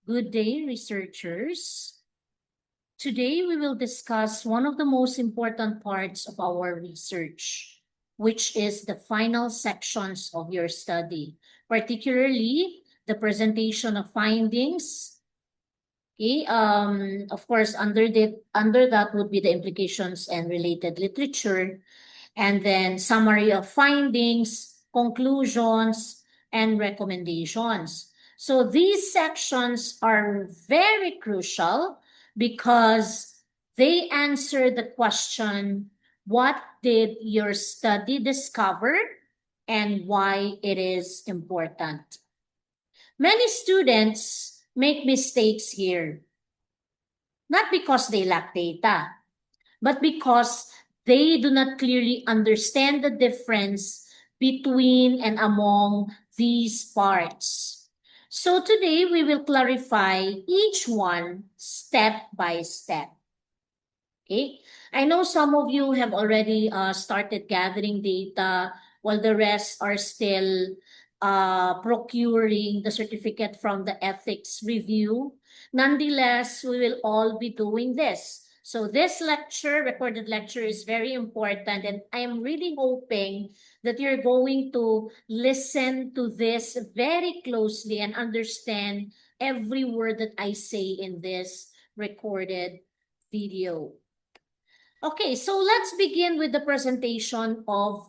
Good day, researchers. Today, we will discuss one of the most important parts of our research, which is the final sections of your study, particularly the presentation of findings. Okay, of course, under that would be the implications and related literature, and then summary of findings, conclusions, and recommendations. So these sections are very crucial because they answer the question, what did your study discover and why it is important? Many students make mistakes here, not because they lack data, but because they do not clearly understand the difference between and among these parts. So today we will clarify each one step by step. Okay? I know some of you have already started gathering data while the rest are still procuring the certificate from the ethics review. Nonetheless, we will all be doing this. So this lecture, recorded lecture, is very important, and I am really hoping that you're going to listen to this very closely and understand every word that I say in this recorded video. Okay, so let's begin with the presentation of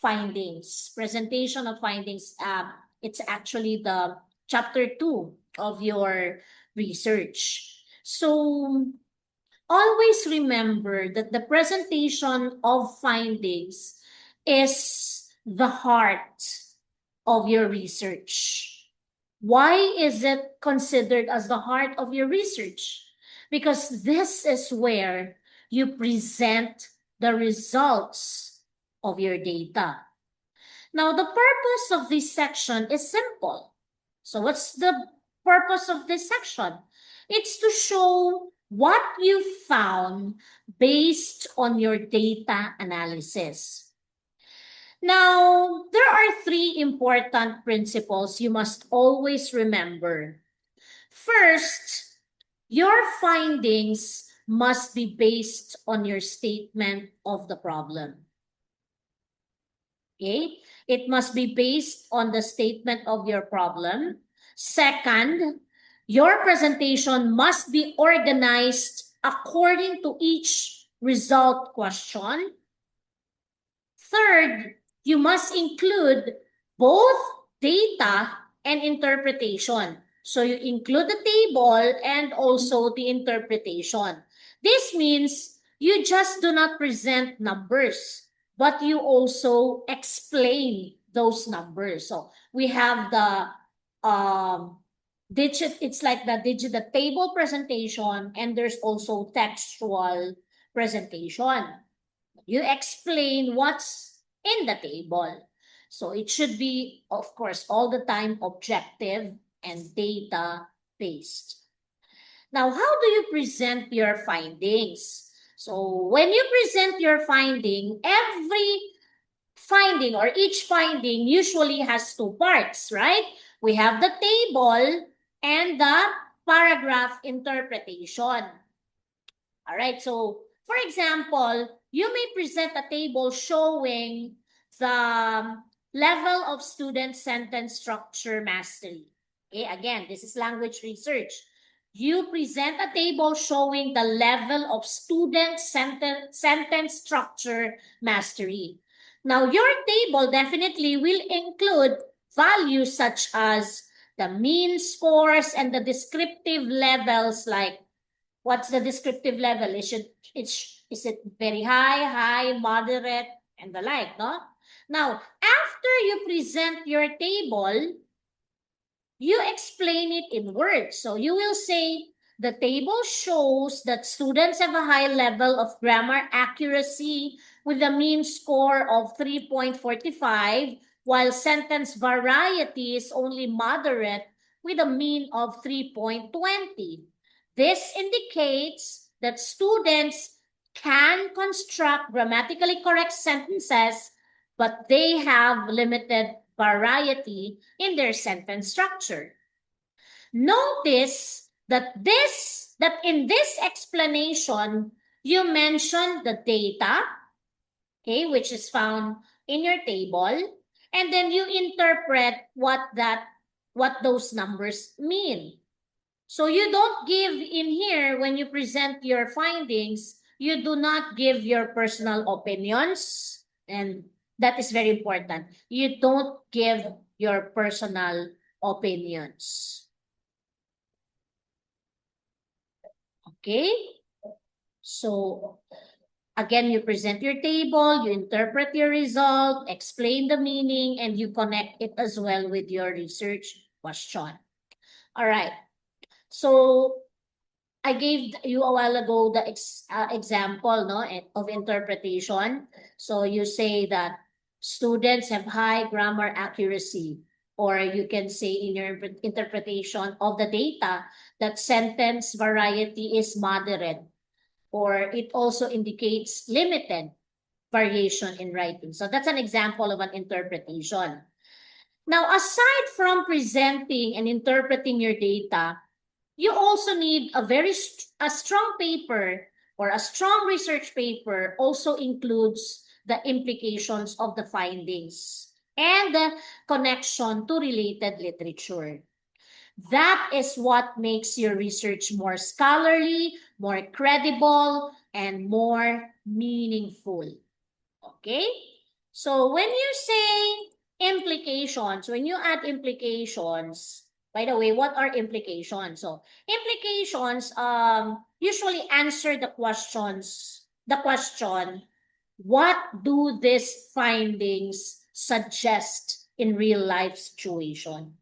findings. Presentation of findings. It's actually the chapter 2 of your research. So always remember that the presentation of findings is the heart of your research. Why is it considered as the heart of your research? Because this is where you present the results of your data. Now, the purpose of this section is simple. So what's the purpose of this section? It's to show what you found based on your data analysis. Now, there are 3 important principles you must always remember. First, your findings must be based on your statement of the problem. Okay? It must be based on the statement of your problem. Second, your presentation must be organized according to each result question. Third, you must include both data and interpretation. So you include the table and also the interpretation. This means you just do not present numbers, but you also explain those numbers. So we have the it's like the table presentation, and there's also textual presentation. You explain what's in the table. So it should be, of course, all the time objective and data-based. Now, how do you present your findings? So when you present your finding, every finding or each finding usually has 2 parts, right? We have the table and the paragraph interpretation. All right, so for example, you may present a table showing the level of student sentence structure mastery. Okay, again, this is language research. You present a table showing the level of student sentence structure mastery. Now, your table definitely will include values such as the mean scores and the descriptive levels, like what's the descriptive level? Is it very high, moderate, and the like, no? Now, after you present your table, you explain it in words. So you will say, the table shows that students have a high level of grammar accuracy with a mean score of 3.45, while sentence variety is only moderate with a mean of 3.20. This indicates that students can construct grammatically correct sentences, but they have limited variety in their sentence structure. Notice that in this explanation, you mentioned the data, okay, which is found in your table, and then you interpret what those numbers mean. So you don't give in here when you present your findings, you do not give your personal opinions, and that is very important. You don't give your personal opinions. Okay? So again, you present your table, you interpret your result, explain the meaning, and you connect it as well with your research question. All right. So I gave you a while ago the example, no, of interpretation. So you say that students have high grammar accuracy, or you can say in your interpretation of the data that sentence variety is moderate, or it also indicates limited variation in writing. So that's an example of an interpretation. Now, aside from presenting and interpreting your data, you also need a strong paper, or a strong research paper also includes the implications of the findings and the connection to related literature. That is what makes your research more scholarly, more credible, and more meaningful. Okay? So when you say implications, when you add implications, by the way, what are implications? So implications usually answer the question, what do these findings suggest in real life situation?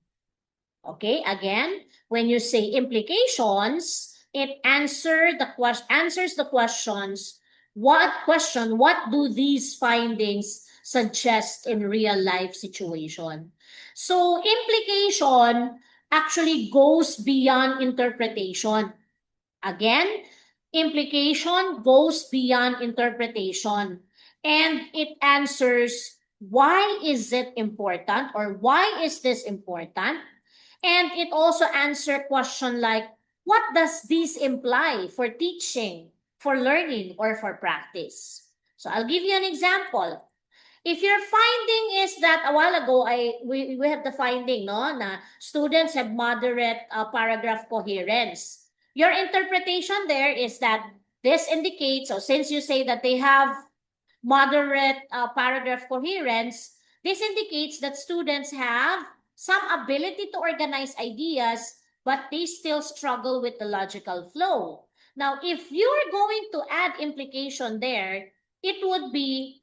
Okay, again, when you say implications, it answers the questions. What do these findings suggest in real life situation? So implication actually goes beyond interpretation. Again, implication goes beyond interpretation, and it answers why is it important, or why is this important? And it also answers question like, what does this imply for teaching, for learning, or for practice? So I'll give you an example. If your finding is that a while ago, we have the finding, no, na students have moderate paragraph coherence. Your interpretation there is that this indicates, so since you say that they have moderate paragraph coherence, this indicates that students have some ability to organize ideas, but they still struggle with the logical flow. Now, if you're going to add implication there, it would be,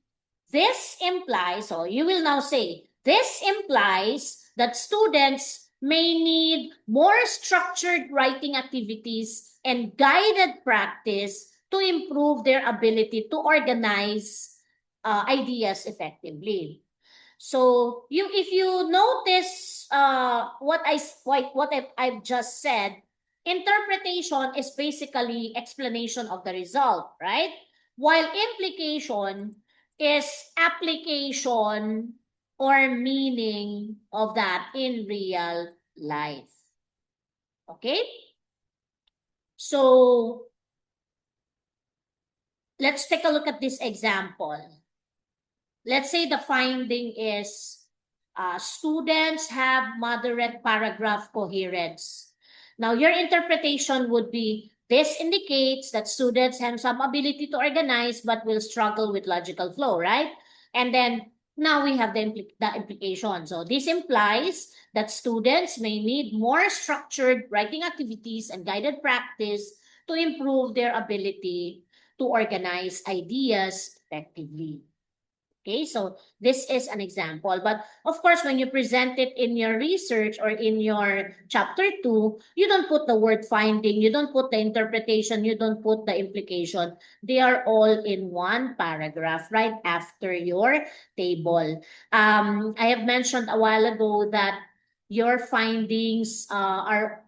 this implies, so you will now say, this implies that students may need more structured writing activities and guided practice to improve their ability to organize ideas effectively. So if you notice what I've just said, interpretation is basically explanation of the result, right? While implication is application or meaning of that in real life. Okay? So let's take a look at this example. Let's say the finding is students have moderate paragraph coherence. Now, your interpretation would be, this indicates that students have some ability to organize but will struggle with logical flow, right? And then now we have the implication. So this implies that students may need more structured writing activities and guided practice to improve their ability to organize ideas effectively. Okay, so this is an example. But of course, when you present it in your research or in your chapter 2, you don't put the word finding, you don't put the interpretation, you don't put the implication. They are all in one paragraph right after your table. I have mentioned a while ago that your findings are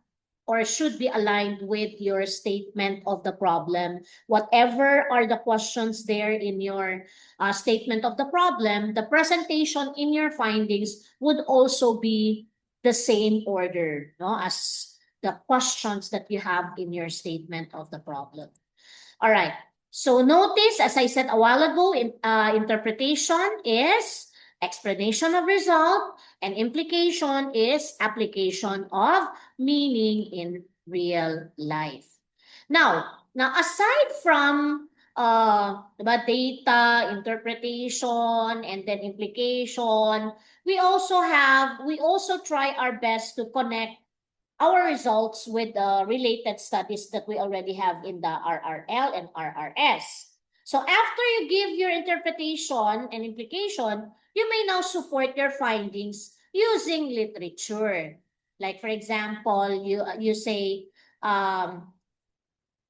or should be aligned with your statement of the problem. Whatever are the questions there in your statement of the problem, the presentation in your findings would also be the same order, no, as the questions that you have in your statement of the problem. All right. So notice, as I said a while ago, interpretation is explanation of result, and implication is application of meaning in real life. Now aside from data, interpretation, and then implication, we also try our best to connect our results with the related studies that we already have in the RRL and RRS. So after you give your interpretation and implication, you may now support your findings using literature. Like, for example, you say,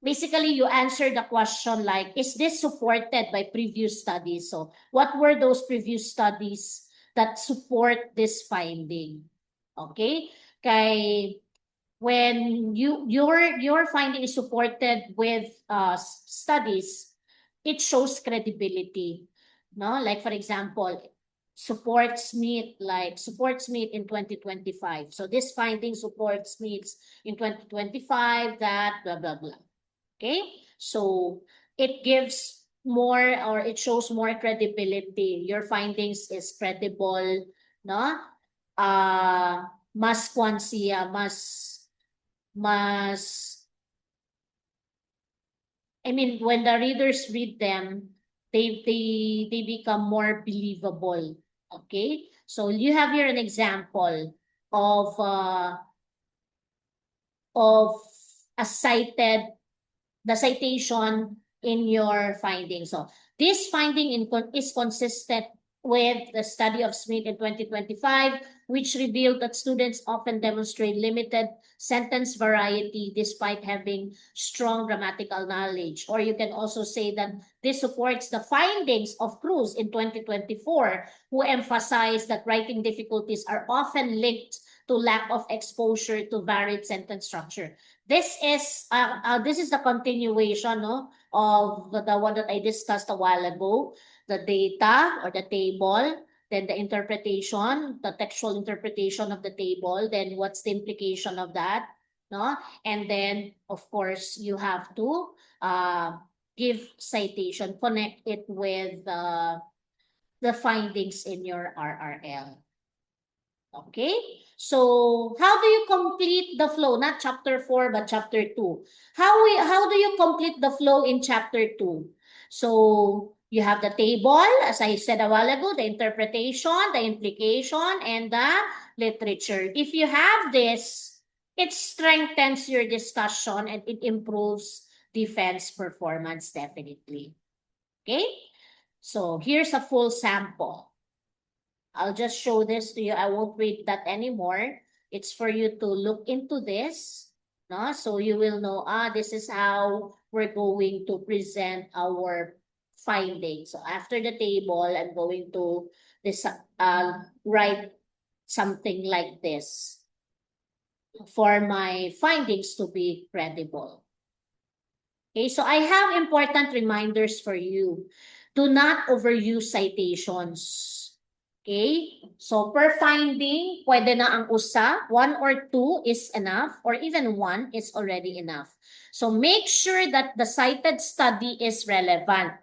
basically you answer the question like, is this supported by previous studies? So what were those previous studies that support this finding? Okay? Kay, when your finding is supported with studies, it shows credibility. No, like for example, supports meat in 2025. So this finding supports meats in 2025, that blah blah blah. Okay, so it gives more, or it shows more credibility. Your findings is credible, no? Mas kwansiya, I mean, when the readers read them, they become more believable. Okay, so you have here an example of a the citation in your findings. So this finding is consistent with the study of Smith in 2025, which revealed that students often demonstrate limited sentence variety despite having strong grammatical knowledge. Or you can also say that this supports the findings of Cruz in 2024, who emphasized that writing difficulties are often linked to lack of exposure to varied sentence structure. This is the continuation, no, of the one that I discussed a while ago, the data or the table, then the interpretation, the textual interpretation of the table, then what's the implication of that, no? And then, of course, you have to give citation, connect it with the findings in your RRL. Okay, so how do you complete the flow? Not chapter 4, but chapter 2. How do you complete the flow in chapter 2? So you have the table, as I said a while ago, the interpretation, the implication, and the literature. If you have this, it strengthens your discussion and it improves defense performance definitely. Okay, so here's a full sample. I'll just show this to you. I won't read that anymore. It's for you to look into this, no? So you will know, this is how we're going to present our findings. So after the table, I'm going to write something like this for my findings to be credible. Okay, so I have important reminders for you. Do not overuse citations. Okay? So, per finding, pwede na ang usa, 1 or 2 is enough, or even 1 is already enough. So, make sure that the cited study is relevant.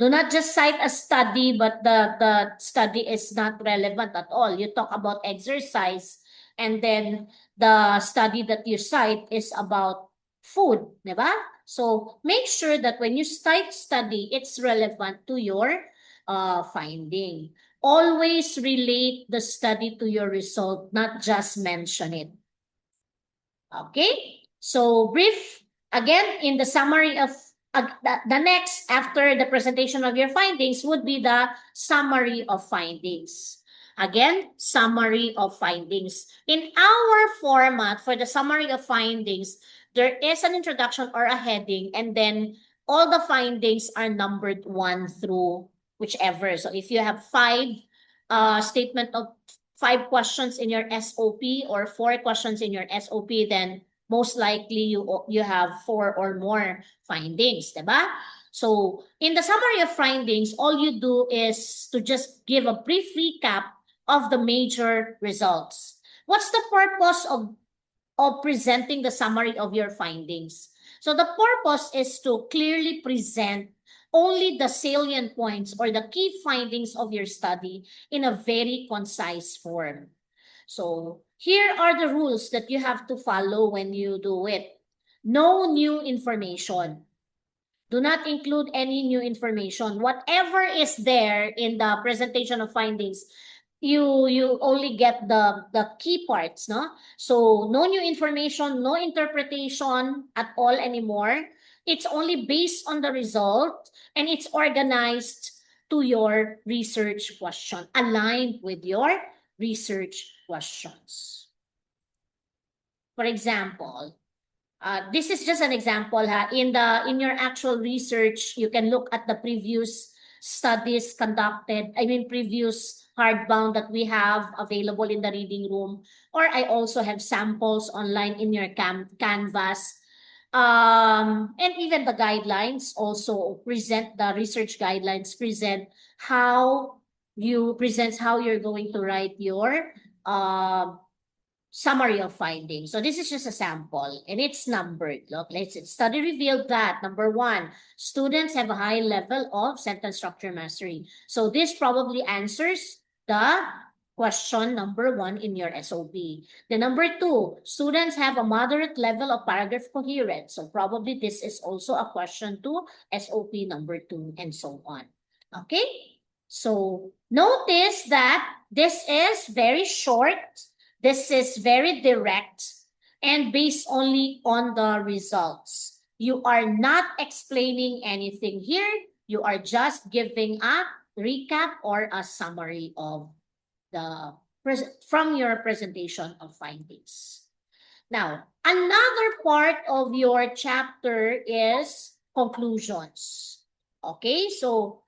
Do not just cite a study, but the study is not relevant at all. You talk about exercise, and then the study that you cite is about food, diba? So, make sure that when you cite study, it's relevant to your finding. Always relate the study to your result, not just mention it. Okay? So, brief, again, in the summary of, the next after the presentation of your findings would be the summary of findings. Again, summary of findings. In our format, for the summary of findings, there is an introduction or a heading, and then all the findings are numbered 1 through whichever. So if you have 5 statement of 5 questions in your SOP or 4 questions in your SOP, then most likely you have 4 or more findings, diba? So in the summary of findings, all you do is to just give a brief recap of the major results. What's the purpose of of presenting the summary of your findings. So the purpose is to clearly present only the salient points or the key findings of your study in a very concise form. So here are the rules that you have to follow when you do it. No new information. Do not include any new information. Whatever is there in the presentation of findings, you only get the key parts, no? So no new information, no interpretation at all anymore. It's only based on the result, and it's organized to your research question, aligned with your research questions. For example, this is just an example, ha. In your actual research, you can look at the previous studies conducted, previous hardbound that we have available in the reading room, or I also have samples online in your Canvas. And even the guidelines also present, the research guidelines present how you're going to write your summary of findings. So this is just a sample, and it's numbered. Look, study revealed that, number 1, students have a high level of sentence structure mastery. So this probably answers the question number 1 in your SOP. The number 2, students have a moderate level of paragraph coherence. So probably this is also a question to SOP number 2, and so on. Okay? So notice that this is very short. This is very direct and based only on the results. You are not explaining anything here. You are just giving a recap or a summary of from your presentation of findings. Now, another part of your chapter is conclusions. Okay, so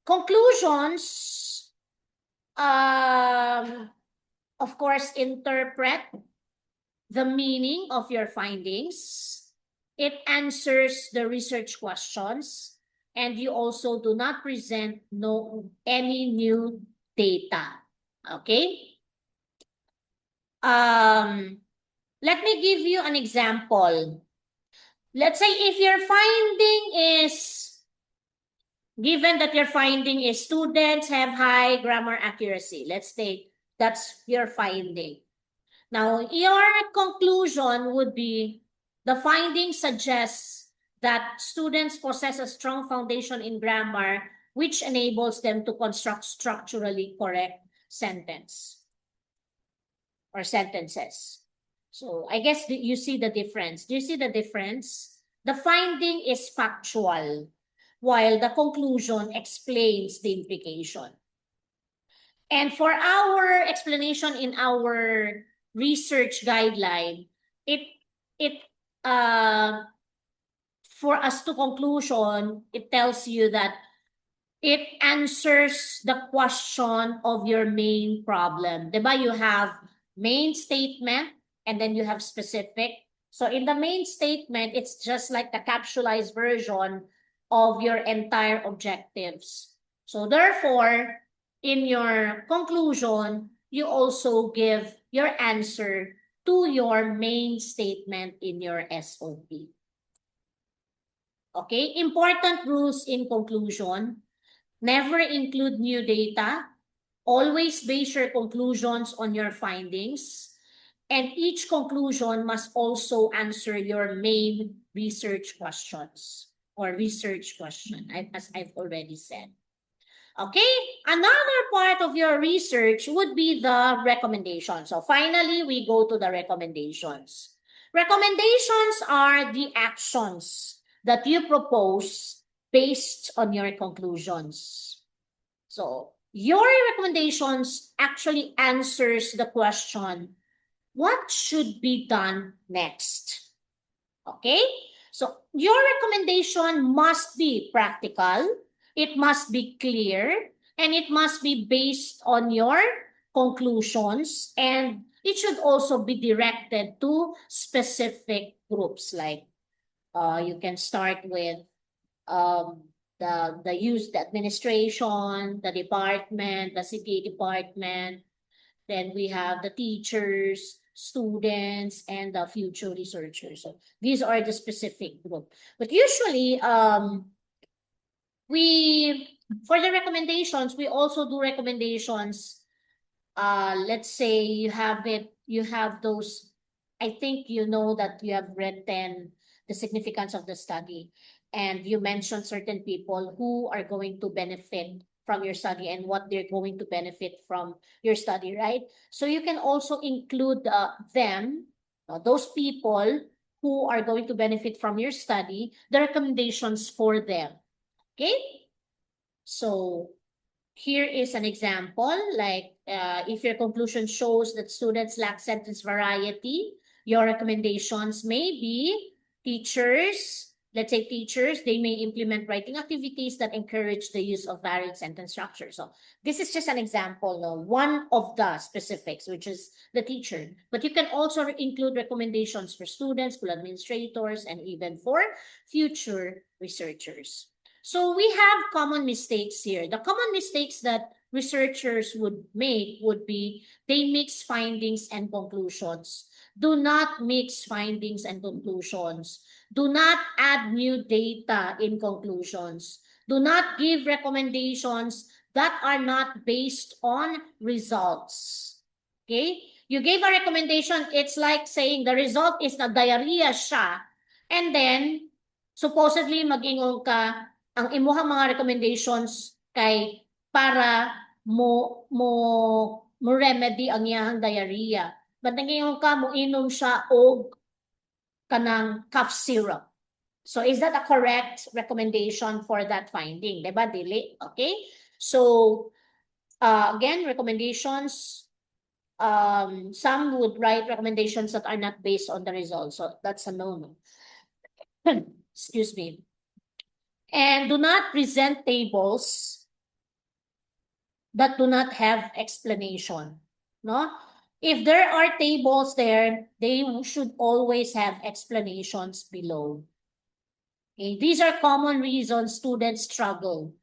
conclusions, of course, interpret the meaning of your findings. It answers the research questions, and you also do not present any new data. Okay? Let me give you an example. Let's say if your finding is, given that your finding is students have high grammar accuracy. Let's take that's your finding. Now, your conclusion would be, the finding suggests that students possess a strong foundation in grammar, which enables them to construct structurally correct sentence or sentences. So I guess you see the difference. Do you see the difference? The finding is factual, while the conclusion explains the implication. And for our explanation in our research guideline, for us to conclusion, it tells you that it answers the question of your main problem. Diba? You have main statement and then you have specific. So in the main statement, it's just like the capsulized version of your entire objectives. So therefore, in your conclusion, you also give your answer to your main statement in your SOP. Okay, important rules in conclusion. Never include new data. Always base your conclusions on your findings. And each conclusion must also answer your main research questions or research question, as I've already said. Okay, another part of your research would be the recommendations. So finally, we go to the recommendations. Recommendations are the actions that you propose based on your conclusions. So your recommendations actually answers the question, what should be done next? Okay, so your recommendation must be practical, it must be clear, and it must be based on your conclusions, and it should also be directed to specific groups. Like you can start with the administration, the department, the CPA department, then we have the teachers. students, and the future researchers. So these are the specific group. But usually, for the recommendations, we also do recommendations. Let's say you have those, I think you know that you have written the significance of the study, and you mentioned certain people who are going to benefit from your study and what they're going to benefit from your study, right? So you can also include them, those people who are going to benefit from your study, the recommendations for them. Okay? So here is an example, like if your conclusion shows that students lack sentence variety, your recommendations may be teachers, let's say teachers, they may implement writing activities that encourage the use of varied sentence structure. So this is just an example, one of the specifics, which is the teacher. But you can also include recommendations for students, school administrators, and even for future researchers. So we have common mistakes here. The common mistakes that researchers would make would be they mix findings and conclusions. Do not mix findings and conclusions. Do not add new data in conclusions. Do not give recommendations that are not based on results. Okay? You gave a recommendation, it's like saying the result is na diarrhea siya, and then supposedly mag-ingong ka ang imuhang mga recommendations kay para mo remedy ang iyahang diarrhea. But nangingong ka mo inom siya og kanang cough syrup. So is that a correct recommendation for that finding? Diba? Dili. Okay? So again, recommendations, some would write recommendations that are not based on the results. So that's a no-no. Excuse me. And do not present tables that do not have explanation. No? If there are tables there, they should always have explanations below. Okay? These are common reasons students struggle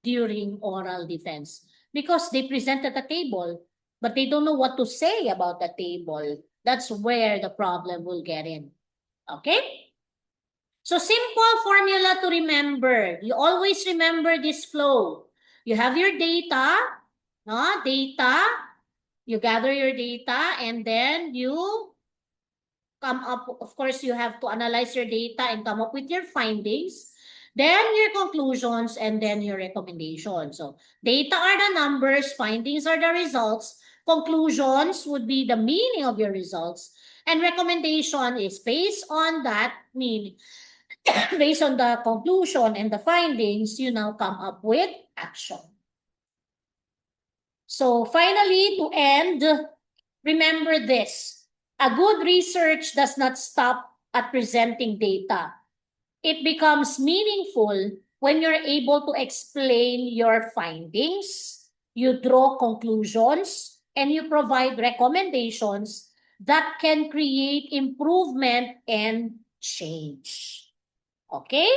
during oral defense because they presented a table, but they don't know what to say about the table. That's where the problem will get in. Okay? So simple formula to remember. You always remember this flow. You have your data, no? Data, you gather your data, and then you come up, of course, you have to analyze your data and come up with your findings, then your conclusions, and then your recommendations. So data are the numbers, findings are the results, conclusions would be the meaning of your results, and recommendation is based on that meaning. Based on the conclusion and the findings, you now come up with action. So finally, to end, remember this. A good research does not stop at presenting data. It becomes meaningful when you're able to explain your findings, you draw conclusions, and you provide recommendations that can create improvement and change. Okay?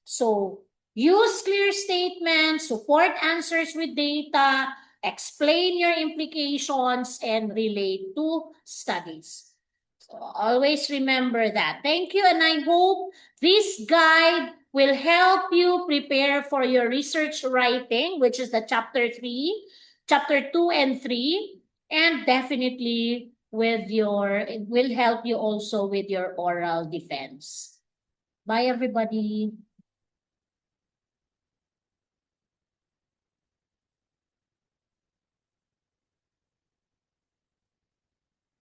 So, use clear statements, support answers with data, explain your implications, and relate to studies. So, always remember that. Thank you, and I hope this guide will help you prepare for your research writing, which is the chapter 2 and 3, and definitely it will help you also with your oral defense. Bye, everybody.